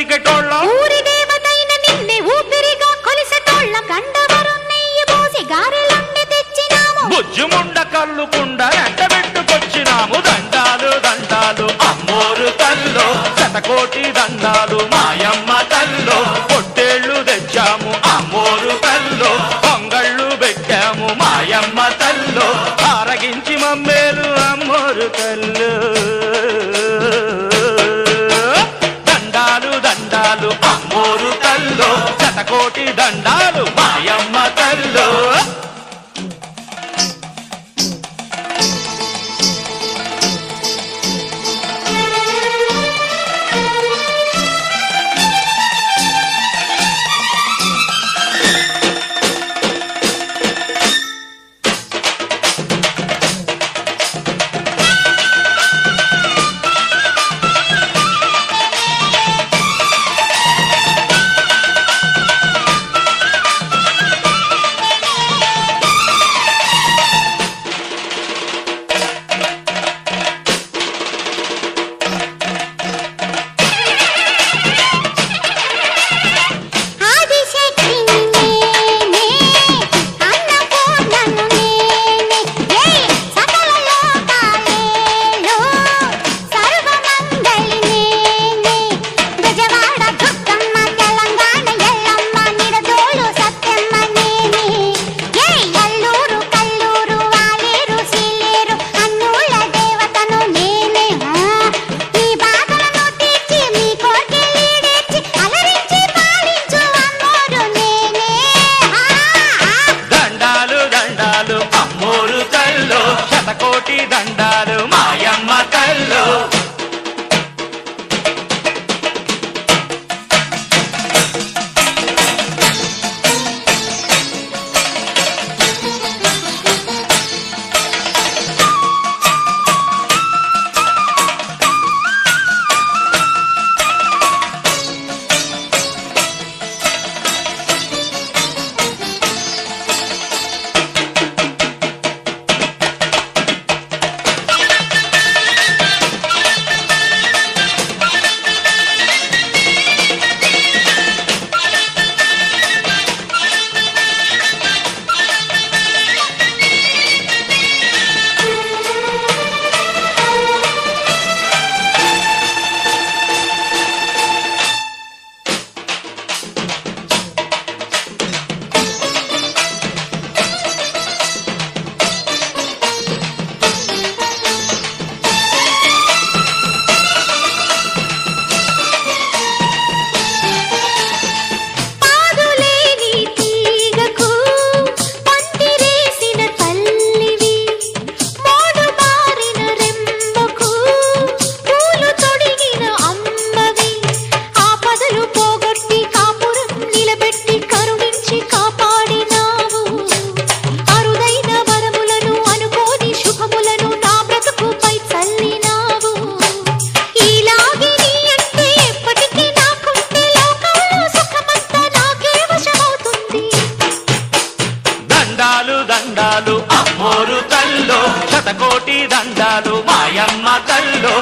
బతికెటోళ్ళం ఊరి దేవతైన నిన్నే ఊపిరిగా కొలిసెటోళ్ళం గండవరం నెయ్యి పోసి గారెలండి తెచ్చినాము బుజ్జుముండ కల్లుకుండ ఎండబెట్టుకొచ్చినాము దండాలు దండాలు అమ్మోరు తల్లో శతకోటి దండాలు మాయమ్మ తల్లో పొట్టేళ్లు తెచ్చాము అమ్మోరు తల్లో పొంగళ్ళు పెట్టాము మాయమ్మ తల్లో ఆరగించి మమ్మేలు అమ్మోరు తల్లు దండాలు దండాలు అమ్మోరు తల్లో శతకోటి దండాలు మాయమ్మ తల్లో శతకోటి దండాలు మాయమ్మ తల్లో దండాలు అమ్మోరు తల్లో శతకోటి దండాలు మాయమ్మ తల్లో